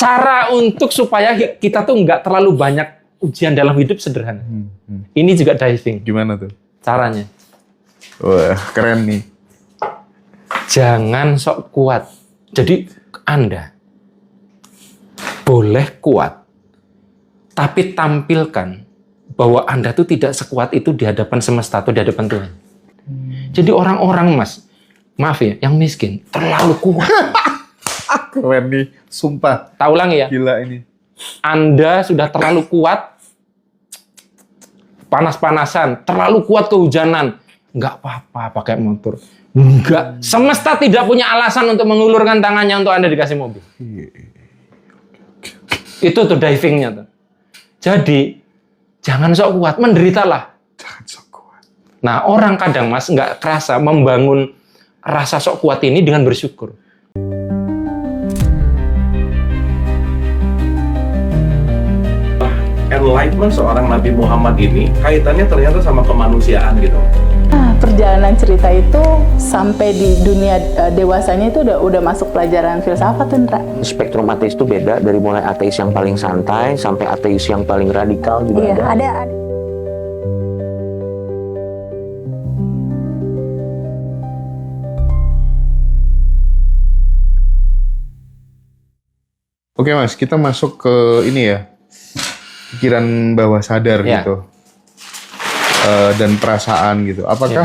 Cara untuk supaya kita tuh nggak terlalu banyak ujian dalam hidup sederhana. Ini juga diving. Gimana tuh? Caranya. Wah, keren nih. Jangan sok kuat. Jadi Anda boleh kuat, tapi tampilkan bahwa Anda tuh tidak sekuat itu di hadapan semesta atau di hadapan Tuhan. Jadi orang-orang, Mas, maaf ya, yang miskin terlalu kuat. Keren nih, sumpah. Tak ulangi ya. Gila ini. Anda sudah terlalu kuat, panas-panasan, terlalu kuat kehujanan. Nggak apa-apa pakai motor. Enggak. Semesta tidak punya alasan untuk mengulurkan tangannya untuk Anda dikasih mobil. Itu tuh divingnya tuh. Jadi, jangan sok kuat, menderitalah. Jangan sok kuat. Nah, orang kadang, Mas, nggak kerasa membangun rasa sok kuat ini dengan bersyukur. Enlightenment seorang Nabi Muhammad ini kaitannya ternyata sama kemanusiaan gitu. Nah, perjalanan cerita itu sampai di dunia dewasanya itu udah masuk pelajaran filsafat, Indra. Spektrum ateis itu beda, dari mulai ateis yang paling santai sampai ateis yang paling radikal juga Iya, ada. Oke Mas, kita masuk ke ini ya, pikiran bawah sadar Ya. gitu, dan perasaan gitu. Apakah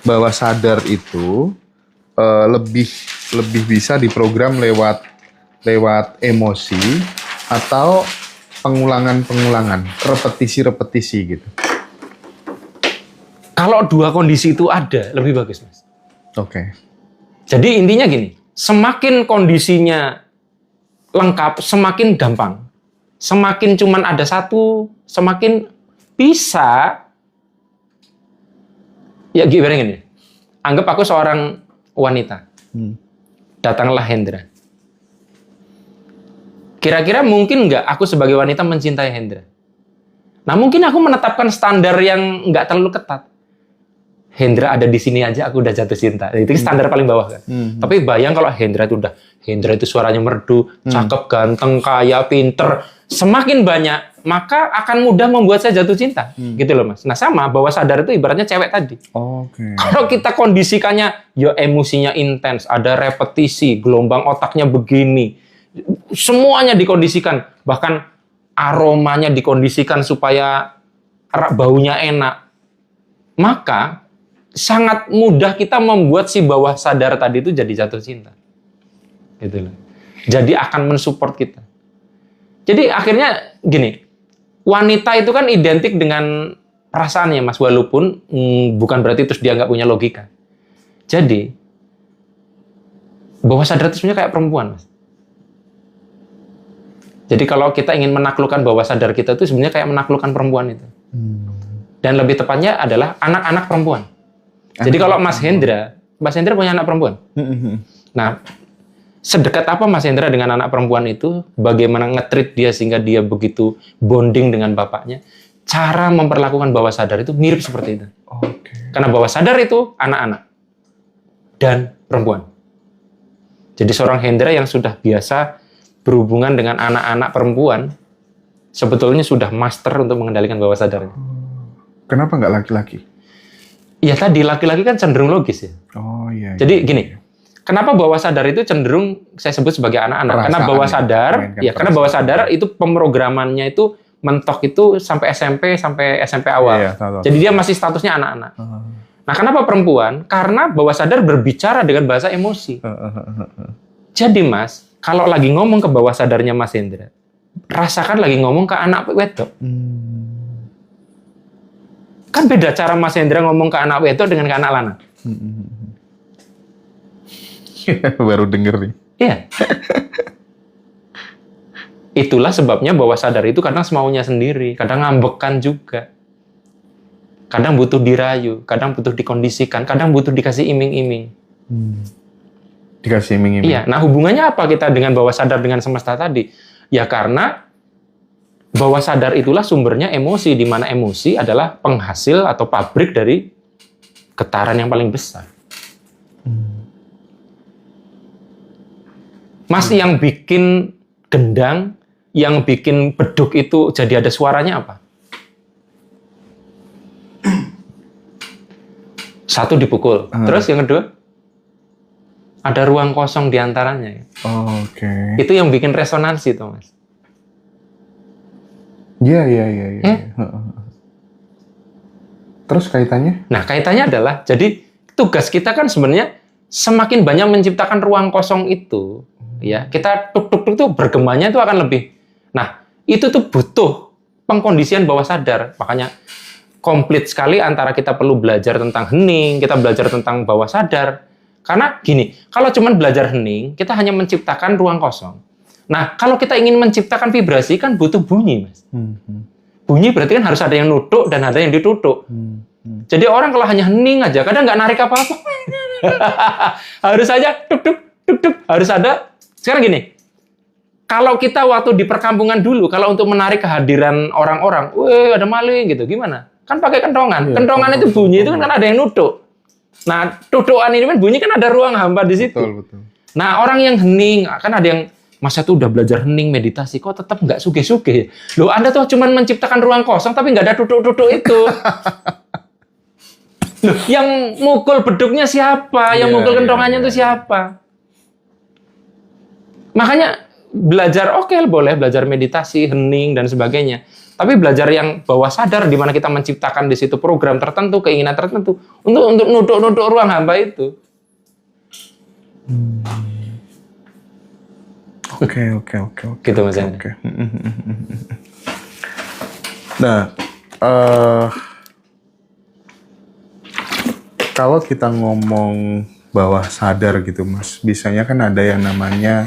bawah sadar itu lebih bisa diprogram lewat emosi atau pengulangan, repetisi gitu? Kalau dua kondisi itu ada, lebih bagus, Mas. Oke. Jadi intinya gini, semakin kondisinya lengkap, semakin gampang. Semakin cuman ada satu, semakin bisa. Ya gimana gini, anggap aku seorang wanita. Datanglah Hendra. Kira-kira mungkin nggak aku sebagai wanita mencintai Hendra? Nah mungkin aku menetapkan standar yang nggak terlalu ketat. Hendra ada di sini aja aku udah jatuh cinta. Itu standar paling bawah kan. Tapi bayang kalau Hendra itu suaranya merdu, cakep, ganteng, kaya, pinter, semakin banyak, maka akan mudah membuat saya jatuh cinta. Gitu loh Mas. Nah sama, bawah sadar itu ibaratnya cewek tadi. Oke. Kalau kita kondisikannya, ya emosinya intens, ada repetisi, gelombang otaknya begini, semuanya dikondisikan, bahkan aromanya dikondisikan supaya baunya enak, maka sangat mudah kita membuat si bawah sadar tadi itu jadi jatuh cinta. Gitu loh. Jadi akan mensupport kita. Jadi akhirnya gini, wanita itu kan identik dengan perasaannya Mas, walaupun bukan berarti terus dia nggak punya logika. Jadi bawah sadar itu sebenarnya kayak perempuan Mas. Jadi kalau kita ingin menaklukkan bawah sadar kita itu sebenarnya kayak menaklukkan perempuan itu. Dan lebih tepatnya adalah anak-anak perempuan. Jadi kalau Mas Hendra punya anak perempuan. Nah, sedekat apa Mas Hendra dengan anak perempuan itu? Bagaimana nge-treat dia sehingga dia begitu bonding dengan bapaknya? Cara memperlakukan bawah sadar itu mirip seperti itu. Karena bawah sadar itu anak-anak dan perempuan. Jadi seorang Hendra yang sudah biasa berhubungan dengan anak-anak perempuan, sebetulnya sudah master untuk mengendalikan bawah sadarnya. Kenapa nggak laki-laki? Ya tadi, laki-laki kan cenderung logis ya. Oh iya. Jadi gini, kenapa bawah sadar itu cenderung saya sebut sebagai anak-anak? Karena bawah sadar, karena bawah sadar itu pemrogramannya itu mentok itu sampai SMP awal. Iya, tahu. Jadi dia masih statusnya anak-anak. Nah, kenapa perempuan? Karena bawah sadar berbicara dengan bahasa emosi. Jadi Mas, kalau lagi ngomong ke bawah sadarnya Mas Hendra, rasakan lagi ngomong ke anak wedok. Kan beda cara Mas Hendra ngomong ke anak wedok dengan ke anak lanang. Baru denger nih. Iya. Itulah sebabnya bawah sadar itu kadang semaunya sendiri, kadang ngambekan juga. Kadang butuh dirayu, kadang butuh dikondisikan, kadang butuh dikasih iming-iming. Dikasih iming-iming. Iya, nah hubungannya apa kita dengan bawah sadar dengan semesta tadi? Ya karena bawah sadar itulah sumbernya emosi, di mana emosi adalah penghasil atau pabrik dari getaran yang paling besar. Mas, yang bikin gendang yang bikin beduk itu jadi ada suaranya apa? Satu dipukul. Terus yang kedua? Ada ruang kosong di antaranya. Oh, oke. Itu yang bikin resonansi tuh, Mas. Iya. Terus kaitannya? Nah, kaitannya adalah, jadi tugas kita kan sebenarnya semakin banyak menciptakan ruang kosong itu, ya kita tuk-tuk itu bergemanya itu akan lebih. Nah, itu tuh butuh pengkondisian bawah sadar. Makanya komplit sekali antara kita perlu belajar tentang hening, kita belajar tentang bawah sadar. Karena gini, kalau cuma belajar hening, kita hanya menciptakan ruang kosong. Nah, kalau kita ingin menciptakan vibrasi kan butuh bunyi, Mas. Bunyi berarti kan harus ada yang nuduk dan ada yang ditutuk. Jadi orang kalau hanya hening aja, kadang nggak narik apa-apa. Harus aja tuk-tuk, tuk-tuk. Harus ada. Sekarang gini, kalau kita waktu di perkampungan dulu, kalau untuk menarik kehadiran orang-orang, weh ada maling gitu, gimana? Kan pakai kentongan. Kentongan itu bunyi itu kan ada yang nuduk. Nah, tutukan ini kan bunyi kan ada ruang hampa di situ. Betul. Nah, orang yang hening, kan ada yang masa tuh udah belajar hening meditasi, kok tetap nggak suge-suge? Loh, Anda tuh cuma menciptakan ruang kosong, tapi nggak ada tutuk-tutuk itu. Loh, yang mukul beduknya siapa? Yang mukul kentongannya itu siapa? Makanya belajar, oke, boleh belajar meditasi, hening, dan sebagainya. Tapi belajar yang bawah sadar, di mana kita menciptakan di situ program tertentu, keinginan tertentu, untuk nuduk ruang hamba itu. Oke. Gitu, Mas Hendra. Oke. Nah, kalau kita ngomong bawah sadar gitu, Mas, biasanya kan ada yang namanya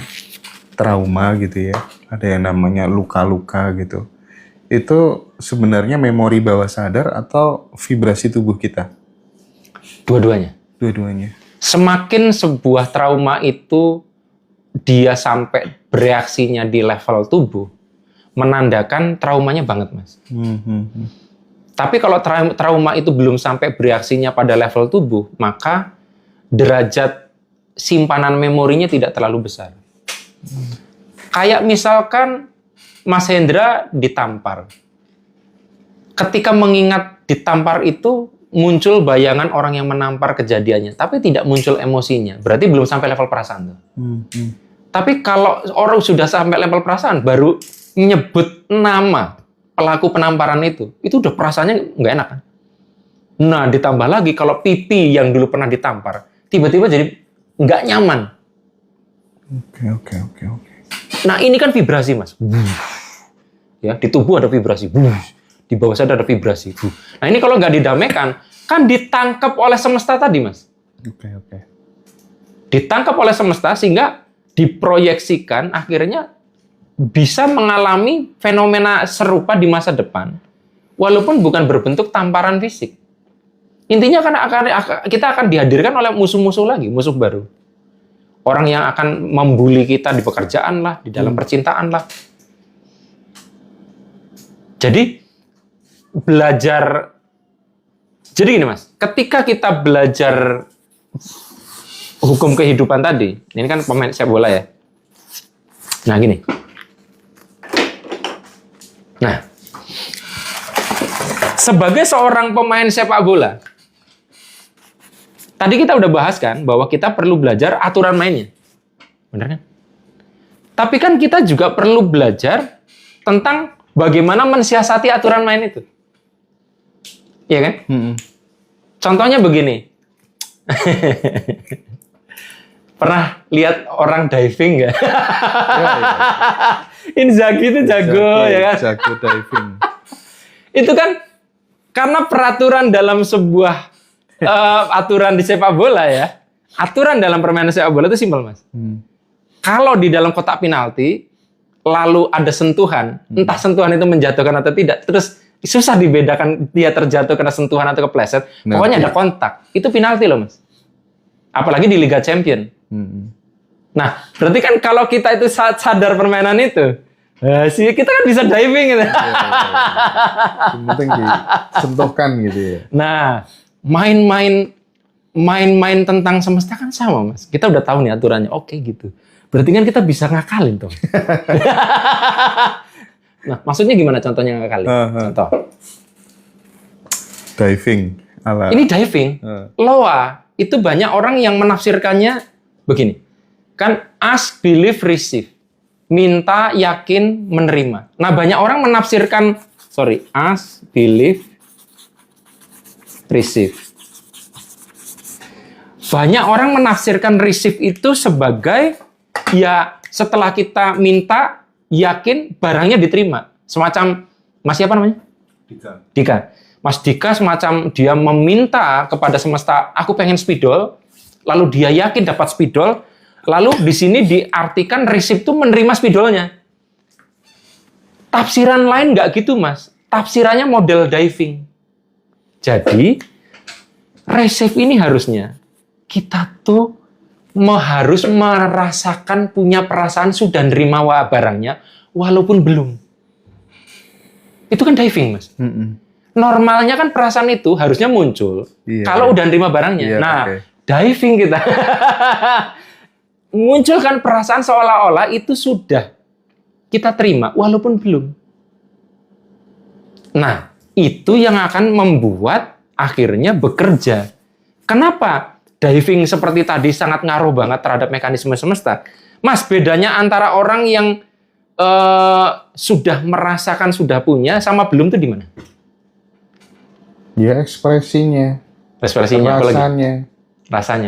trauma gitu ya, ada yang namanya luka-luka gitu. Itu sebenarnya memori bawah sadar atau vibrasi tubuh kita? Dua-duanya. Dua-duanya. Semakin sebuah trauma itu dia sampai bereaksinya di level tubuh, menandakan traumanya banget, Mas. Tapi kalau trauma itu belum sampai bereaksinya pada level tubuh, maka derajat simpanan memorinya tidak terlalu besar. Kayak misalkan Mas Hendra ditampar. Ketika mengingat ditampar itu, muncul bayangan orang yang menampar kejadiannya, tapi tidak muncul emosinya. Berarti belum sampai level perasaan tuh. Tapi kalau orang sudah sampai level perasaan, baru nyebut nama pelaku penamparan itu udah perasaannya nggak enak kan? Nah, ditambah lagi kalau pipi yang dulu pernah ditampar, tiba-tiba jadi nggak nyaman. Oke. Nah, ini kan vibrasi, Mas. Ya, di tubuh ada vibrasi. Di bawah sadar ada vibrasi. Nah, ini kalau nggak didamaikan, kan ditangkap oleh semesta tadi, Mas. Oke. Ditangkap oleh semesta sehingga diproyeksikan akhirnya bisa mengalami fenomena serupa di masa depan, walaupun bukan berbentuk tamparan fisik. Intinya kita akan dihadirkan oleh musuh-musuh lagi, musuh baru. Orang yang akan membuli kita di pekerjaan lah, di dalam percintaan lah. Jadi, belajar. Jadi gini, Mas, ketika kita belajar hukum kehidupan tadi, ini kan pemain sepak bola ya. Nah, gini. Nah, sebagai seorang pemain sepak bola, tadi kita udah bahas kan bahwa kita perlu belajar aturan mainnya. Benar kan? Tapi kan kita juga perlu belajar tentang bagaimana mensiasati aturan main itu. Iya kan? Contohnya begini. Pernah lihat orang diving nggak? Inzaghi itu jago, ya kan? Jago diving. Itu kan karena peraturan dalam sebuah aturan di sepak bola ya. Aturan dalam permainan sepak bola itu simpel, Mas. Kalau di dalam kotak penalti lalu ada sentuhan, entah sentuhan itu menjatuhkan atau tidak, terus susah dibedakan dia terjatuh karena sentuhan atau kepleset. Pokoknya ada kontak. Itu penalti loh, Mas. Apalagi di Liga Champion. Nah, berarti kan kalau kita itu sadar permainan itu, kita kan bisa diving gitu. Yang penting disentuhkan gitu ya. Nah, main-main tentang semesta kan sama, Mas. Kita udah tahu nih aturannya. Oke gitu. Berarti kan kita bisa ngakalin tuh. Nah, maksudnya gimana contohnya ngakalin? Contoh. Diving. Ala. Ini diving. Loa itu banyak orang yang menafsirkannya begini. Kan ask, believe, receive. Minta, yakin, menerima. Nah, banyak orang menafsirkan ask, believe, receive. Banyak orang menafsirkan receive itu sebagai ya setelah kita minta, yakin, barangnya diterima. Semacam, Mas siapa namanya? Dika. Mas Dika semacam dia meminta kepada semesta, aku pengen spidol, lalu dia yakin dapat spidol, lalu di sini diartikan receive itu menerima spidolnya. Tafsiran lain nggak gitu, Mas. Tafsirannya model diving. Jadi, receive ini harusnya kita tuh harus merasakan, punya perasaan sudah nerima barangnya, walaupun belum. Itu kan diving, Mas. Normalnya kan perasaan itu harusnya muncul kalau udah nerima barangnya. Diving kita. Munculkan perasaan seolah-olah itu sudah kita terima, walaupun belum. Nah, itu yang akan membuat akhirnya bekerja. Kenapa? Diving seperti tadi sangat ngaruh banget terhadap mekanisme semesta. Mas, bedanya antara orang yang sudah merasakan, sudah punya, sama belum tuh di mana? Ya, ekspresinya. Ekspresinya, rasanya.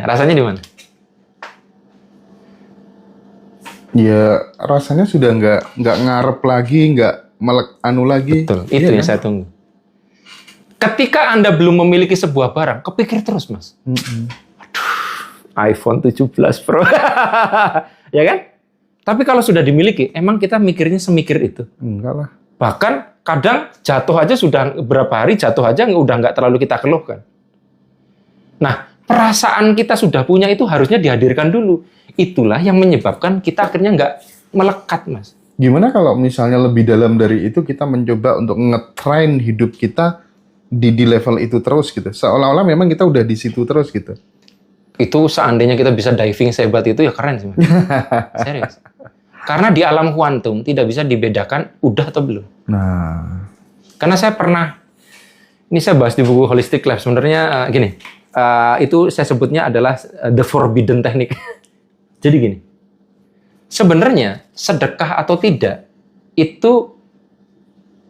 Rasanya di mana? Ya, rasanya sudah nggak ngarep lagi, nggak anu lagi. Betul, itu yang saya tunggu. Ketika Anda belum memiliki sebuah barang, kepikir terus, Mas. iPhone 17 Pro. Ya kan? Tapi kalau sudah dimiliki, emang kita mikirnya semikir itu? Enggak lah. Bahkan kadang jatuh aja sudah berapa hari, jatuh aja udah nggak terlalu kita keluhkan. Nah, perasaan kita sudah punya itu harusnya dihadirkan dulu. Itulah yang menyebabkan kita akhirnya nggak melekat, Mas. Gimana kalau misalnya lebih dalam dari itu, kita mencoba untuk nge-train hidup kita di level itu terus gitu. Seolah-olah memang kita udah di situ terus gitu. Itu seandainya kita bisa diving sehebat itu ya keren sih, Mas. Serius. Karena di alam kuantum tidak bisa dibedakan udah atau belum. Nah. Karena saya pernah, ini saya bahas di buku Holistic Life, sebenarnya gini, itu saya sebutnya adalah the forbidden technique. Jadi gini, sebenarnya sedekah atau tidak, itu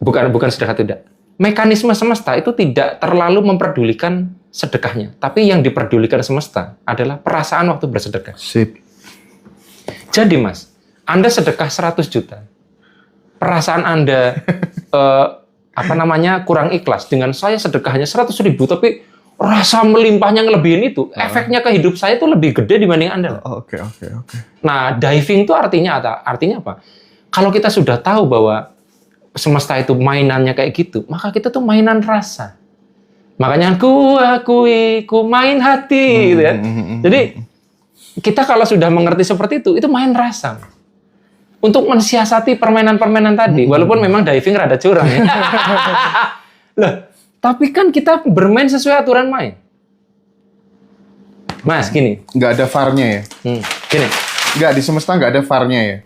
bukan sedekah atau tidak. Mekanisme semesta itu tidak terlalu memperdulikan sedekahnya. Tapi yang diperdulikan semesta adalah perasaan waktu bersedekah. Sip. Jadi Mas, Anda sedekah 100 juta. Perasaan Anda kurang ikhlas dengan saya sedekahnya 100.000, tapi rasa melimpahnya ngelebihin itu, efeknya ke hidup saya itu lebih gede dibanding Anda. Oke. Nah, diving itu artinya apa? Kalau kita sudah tahu bahwa semesta itu mainannya kayak gitu, maka kita tuh mainan rasa. Makanya ku akui, ku main hati, gitu ya. Jadi kita kalau sudah mengerti seperti itu main rasa. Untuk mensiasati permainan-permainan tadi, walaupun memang diving rada curang ya. Loh, tapi kan kita bermain sesuai aturan main. Mas, gini. Nggak ada VAR-nya ya? Gini. Nggak, di semesta nggak ada VAR-nya ya?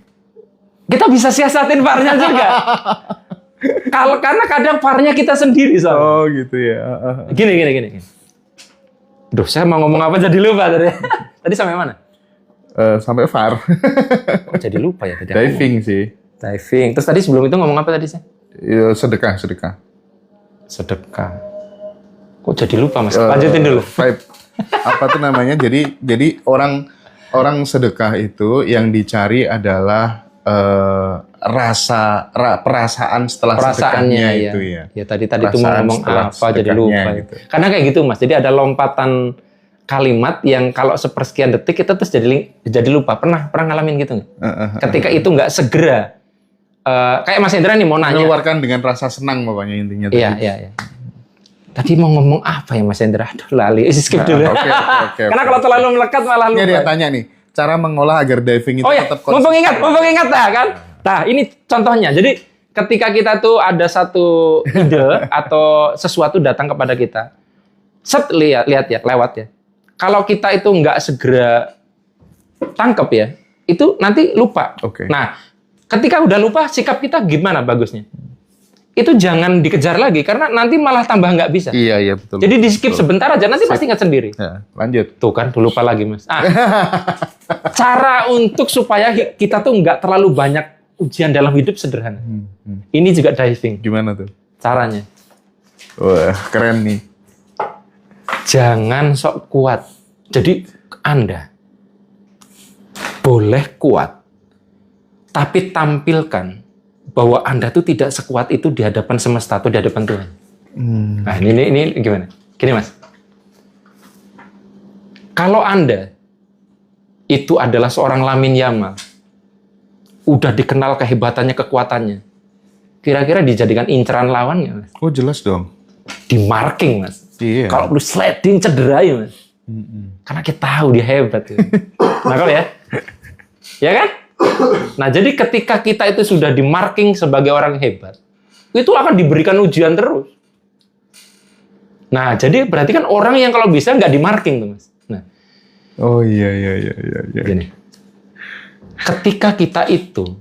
Kita bisa siasatin VAR-nya juga. Karena kadang VAR-nya kita sendiri soalnya. Oh gitu ya. Gini. Duh, saya mau ngomong apa jadi lupa tadi. Tadi sampai mana? Sampai VAR. Kok jadi lupa ya tadi? Diving sih. Diving. Terus tadi sebelum itu ngomong apa tadi saya? Ya, sedekah. Sedekah. Kok jadi lupa, Mas? Lanjutin dulu. Vibe. Apa tuh namanya? Jadi orang sedekah itu yang dicari adalah perasaan setelah sedekahnya ya. itu ya. Ya tadi itu mau ngomong apa jadi lupa gitu. Karena kayak gitu, Mas. Jadi ada lompatan kalimat yang kalau sepersekian detik kita terus jadi lupa. Pernah ngalamin gitu nggak? Ketika itu nggak segera kayak Mas Hendra nih mau nanya. Mengeluarkan dengan rasa senang pokoknya intinya. Iya. Tadi mau ngomong apa ya Mas Hendra? Aduh lali. Skip dulu. Oke. Karena kalau terlalu melekat malah lupa. Ini dia tanya nih. Cara mengolah agar diving itu tetap konsisten. Mumpung ingat kan? Nah, ini contohnya. Jadi ketika kita tuh ada satu ide atau sesuatu datang kepada kita, lihat ya, lewat ya. Kalau kita itu nggak segera tangkep ya, itu nanti lupa. Oke. Nah, ketika udah lupa, sikap kita gimana bagusnya? Itu jangan dikejar lagi, karena nanti malah tambah nggak bisa. Iya betul. Jadi di skip sebentar aja, nanti pasti ingat sendiri. Ya, lanjut. Tuh kan, lupa lagi Mas. Cara untuk supaya kita tuh nggak terlalu banyak ujian dalam hidup sederhana. Ini juga diving. Gimana tuh? Caranya. Wah, keren nih. Jangan sok kuat. Jadi Anda boleh kuat, tapi tampilkan bahwa Anda tuh tidak sekuat itu di hadapan semesta atau di hadapan Tuhan. Nah, ini gimana? Gini Mas. Kalau Anda itu adalah seorang Lamin Yamal, udah dikenal kehebatannya, kekuatannya, kira-kira dijadikan inceran lawan nggak Mas? Oh jelas dong. Di marking Mas. Iya. Kalau perlu sliding cederai Mas. Karena kita tahu dia hebat. Ya. Nah kalau ya kan? Nah jadi ketika kita itu sudah di marking sebagai orang hebat, itu akan diberikan ujian terus. Nah jadi berarti kan orang yang kalau bisa nggak di marking tuh Mas. Nah. Oh iya. Gini. Ketika kita itu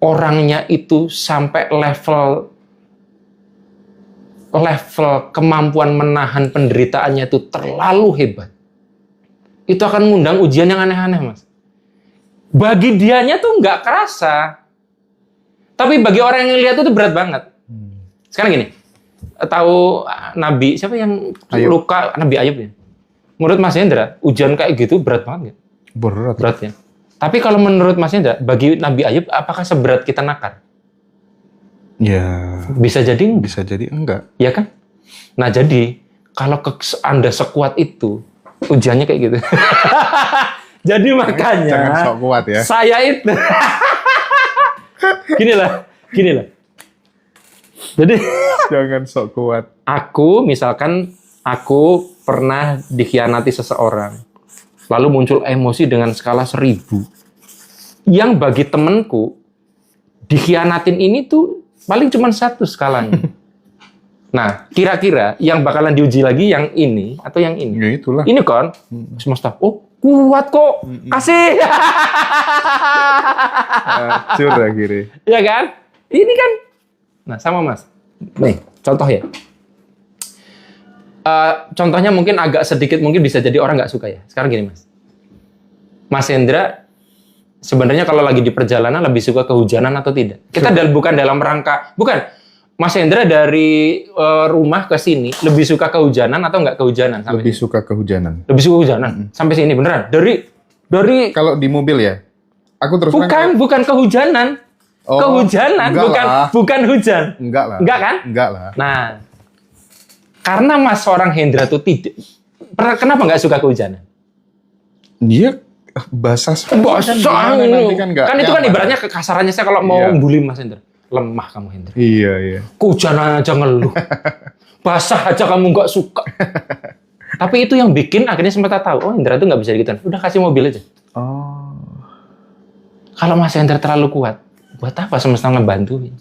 orangnya itu sampai level kemampuan menahan penderitaannya itu terlalu hebat, itu akan mengundang ujian yang aneh-aneh Mas. Bagi dianya tuh nggak kerasa, tapi bagi orang yang lihat itu berat banget. Sekarang gini, tahu Nabi siapa yang luka? Nabi Ayub ya. Menurut Mas Hendra, ujian kayak gitu berat banget nggak? Berat ya. Tapi kalau menurut Mas Hendra, bagi Nabi Ayub apakah seberat kita nakar? Ya. Bisa jadi enggak. Bisa jadi enggak. Ya kan? Nah jadi kalau Anda sekuat itu, ujiannya kayak gitu. Jadi makanya Jangan sok kuat ya. saya itu gini lah. Jadi Jangan sok kuat. aku pernah dikhianati seseorang, lalu muncul emosi dengan skala 1000. Yang bagi temanku dikhianatin ini tuh paling cuma 1 skalanya. Nah, kira-kira yang bakalan diuji lagi yang ini atau yang ini? Ya itulah. Ini kan semesta. Oh, kuat kok. Kasih. Hancur akhirnya. Ya kan? Ini kan. Nah, sama Mas. Nih, contoh ya. Contohnya mungkin agak sedikit, mungkin bisa jadi orang nggak suka ya. Sekarang gini Mas. Mas Hendra sebenarnya kalau lagi di perjalanan lebih suka kehujanan atau tidak? Kita bukan dalam rangka, bukan. Mas Hendra dari rumah ke sini lebih suka kehujanan atau nggak kehujanan? Lebih suka kehujanan. Lebih suka kehujanan sampai sini beneran? Dari Kalau di mobil ya, aku terus bukan kehujanan, Oh, kehujanan bukan hujan. Enggak lah. Enggak kan? Enggak lah. Nah, karena Mas seorang Hendra tuh tidak, kenapa nggak suka kehujanan? Dia basah. Basah nanti kan enggak. Kan itu kan ibaratnya kekasarannya saya kalau mau bully Mas Hendra. Lemah kamu Hendra. Iya. Kehujanan aja ngeluh. Basah aja kamu nggak suka. Tapi itu yang bikin akhirnya semesta tahu, oh Hendra tuh nggak bisa gitu. Udah kasih mobil aja. Oh. Kalau Mas Hendra terlalu kuat, buat apa semesta ngebantuin?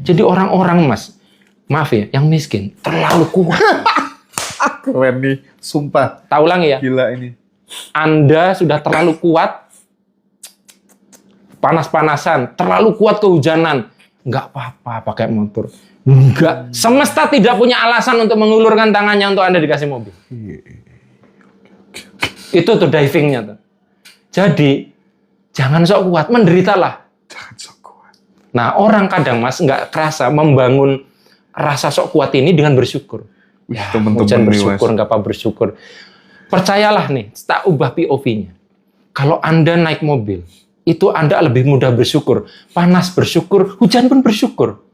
Jadi orang-orang Mas, maaf ya, yang miskin terlalu kuat. Keren nih, sumpah. Tahu lagi ya. Gila ini. Anda sudah terlalu kuat, panas-panasan, terlalu kuat kehujanan. Nggak apa-apa pakai motor. Nggak. Semesta tidak punya alasan untuk mengulurkan tangannya untuk Anda dikasih mobil. Itu tuh divingnya tuh. Jadi, jangan sok kuat, menderitalah. Jangan sok kuat. Nah, orang kadang Mas nggak kerasa membangun rasa sok kuat ini dengan bersyukur. Ya, hujan bersyukur, nggak apa bersyukur. Percayalah nih, tak ubah POV-nya. Kalau Anda naik mobil, itu Anda lebih mudah bersyukur. Panas bersyukur, hujan pun bersyukur.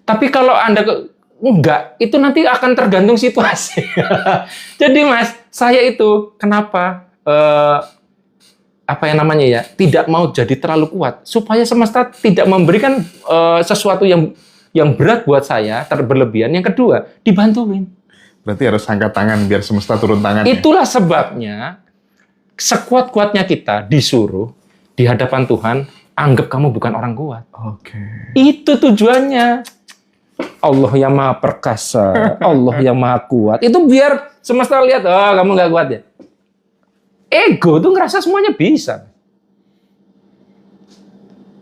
Tapi kalau Anda enggak, itu nanti akan tergantung situasi. Jadi Mas, saya itu kenapa tidak mau jadi terlalu kuat supaya semesta tidak memberikan sesuatu yang berat buat saya berlebihan. Yang kedua, dibantuin. Berarti harus angkat tangan biar semesta turun tangan. Itulah sebabnya sekuat-kuatnya kita disuruh di hadapan Tuhan, anggap kamu bukan orang kuat. Oke. Itu tujuannya. Allah yang maha perkasa, Allah yang maha kuat. Itu biar semesta lihat, oh kamu nggak kuat ya. Ego tuh ngerasa semuanya bisa.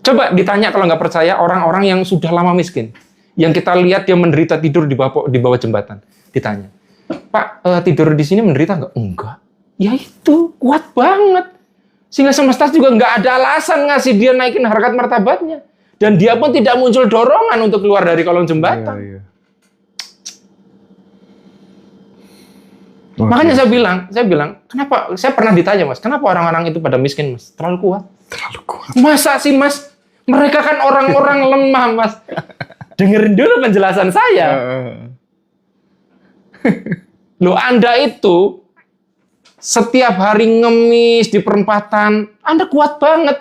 Coba ditanya kalau nggak percaya orang-orang yang sudah lama miskin, yang kita lihat dia menderita tidur di bawah jembatan, ditanya, Pak, tidur di sini menderita nggak? Enggak. Ya itu kuat banget, sehingga semesta juga nggak ada alasan ngasih dia naikin harkat martabatnya, dan dia pun tidak muncul dorongan untuk keluar dari kolong jembatan. Iya. Makanya saya bilang, kenapa? Saya pernah ditanya, Mas, kenapa orang-orang itu pada miskin, Mas? Terlalu kuat. Terlalu kuat. Masa sih, Mas? Mereka kan orang-orang lemah, Mas. Dengerin dulu penjelasan saya. Loh, Anda itu setiap hari ngemis di perempatan, Anda kuat banget.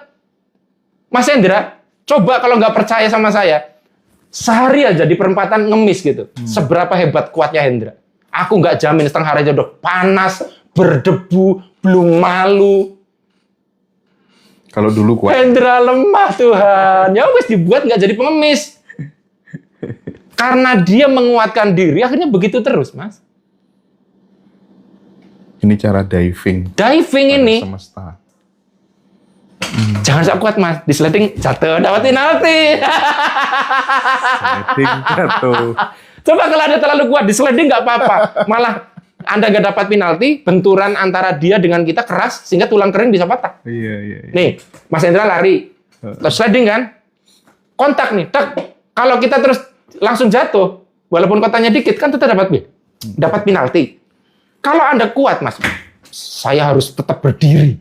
Mas Hendra, coba kalau nggak percaya sama saya, sehari aja di perempatan ngemis gitu. Seberapa hebat kuatnya Hendra? Aku nggak jamin setengah hari aja udah panas, berdebu, belum malu. Kalau dulu kuat. Hendra lemah, Tuhan. Ya wes dibuat nggak jadi pengemis. Karena dia menguatkan diri, akhirnya begitu terus, Mas. Ini cara diving. Diving pada ini, semesta. jangan sok kuat, Mas. Di sledding jatuh, dapat penalti. Diving jatuh. Coba kalau ada terlalu kuat, di sledding nggak apa-apa. Malah Anda nggak dapat penalti, benturan antara dia dengan kita keras, sehingga tulang kering bisa patah. Iya. Nih, Mas Hendra lari, terus sledding kan, kontak nih, tak. Kalau kita terus langsung jatuh, walaupun kotanya dikit, kan tetap dapat penalti. Kalau Anda kuat, Mas, saya harus tetap berdiri.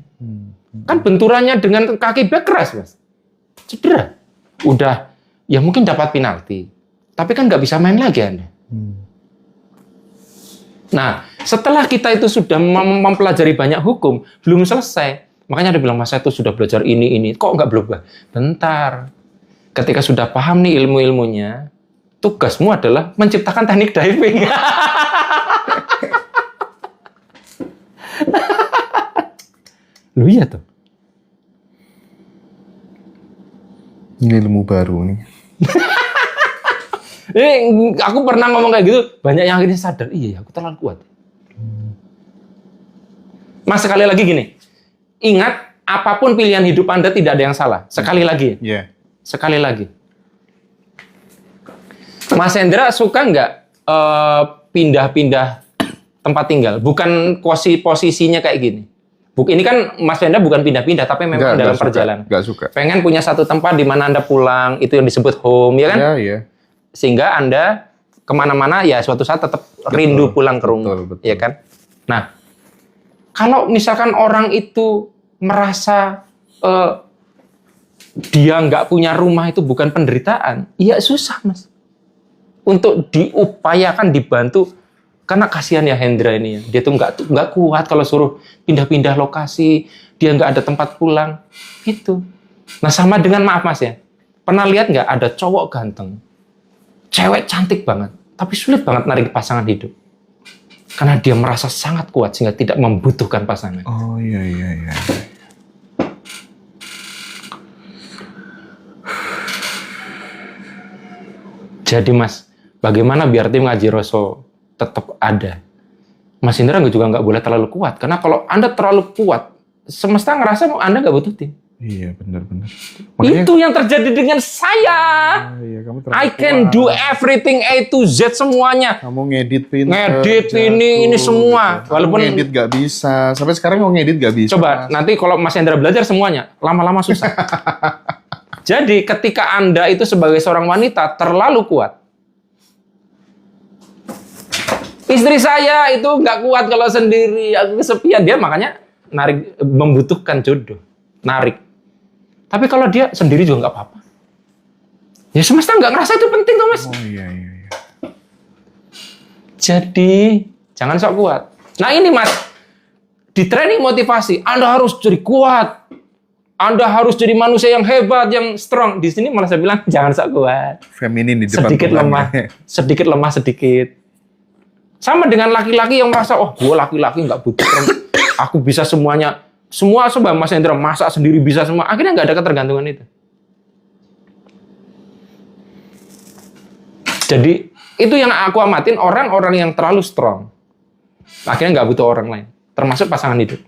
Kan benturannya dengan kaki bek keras, Mas. Cedera. Udah, ya mungkin dapat penalti. Tapi kan nggak bisa main lagi Anda. Nah, setelah kita itu sudah mempelajari banyak hukum, belum selesai. Makanya dia bilang, Mas, saya itu sudah belajar ini. Kok nggak berubah? Bentar. Ketika sudah paham nih ilmu-ilmunya, tugasmu adalah menciptakan teknik diving. Lu iya tuh. Ini ilmu baru nih. Aku pernah ngomong kayak gitu, banyak yang akhirnya sadar, iya aku terlalu kuat. Mas, sekali lagi gini, ingat, apapun pilihan hidup Anda tidak ada yang salah. Sekali lagi. Iya. Sekali lagi. Mas Hendra suka nggak pindah-pindah tempat tinggal? Bukan posisinya kayak gini. Ini kan Mas Hendra bukan pindah-pindah, tapi memang dalam perjalanan. Nggak suka. Pengen punya satu tempat di mana Anda pulang, itu yang disebut home, ya kan? Iya. Sehingga Anda kemana-mana ya suatu saat tetap rindu pulang ke rumah, betul. ya kan? Nah, kalau misalkan orang itu merasa dia nggak punya rumah itu bukan penderitaan, ya susah, Mas. Untuk diupayakan, dibantu, karena kasihan ya Hendra ini ya. Dia tuh nggak kuat kalau suruh pindah-pindah lokasi, dia nggak ada tempat pulang, gitu. Nah, sama dengan, maaf Mas ya, pernah lihat nggak ada cowok ganteng, cewek cantik banget, tapi sulit banget narik pasangan hidup. Karena dia merasa sangat kuat sehingga tidak membutuhkan pasangan. Oh iya. Jadi Mas, bagaimana biar tim Ngaji Rasul tetap ada? Mas Indra juga nggak boleh terlalu kuat. Karena kalau Anda terlalu kuat, semesta ngerasa Anda nggak butuh tim. Iya, benar. Itu yang terjadi dengan saya. Iya, kamu I can do everything A to Z semuanya. Kamu ngedit pinter. Ngedit ini semua. Gitu. Walaupun ngedit gak bisa. Sampai sekarang mau ngedit gak bisa. Coba, nanti kalau Mas Hendra belajar semuanya, lama-lama susah. Jadi ketika Anda itu sebagai seorang wanita terlalu kuat, istri saya itu nggak kuat kalau sendiri, aku kesepian, dia makanya membutuhkan jodoh, narik. Tapi kalau dia sendiri juga nggak apa-apa. Ya semesta nggak ngerasa itu penting tuh, Mas. Oh iya. Jadi jangan sok kuat. Nah ini Mas, di training motivasi, Anda harus jadi kuat. Anda harus jadi manusia yang hebat, yang strong. Di sini malah saya bilang jangan sok kuat. Feminin di depan. Sedikit lemah sedikit. Sama dengan laki-laki yang merasa, oh gue laki-laki nggak butuh perempuan. Aku bisa semuanya. Semua coba Mas Hendra masak sendiri bisa semua. Akhirnya nggak ada ketergantungan itu. Jadi itu yang aku amatin, orang-orang yang terlalu strong. Akhirnya nggak butuh orang lain. Termasuk pasangan hidup.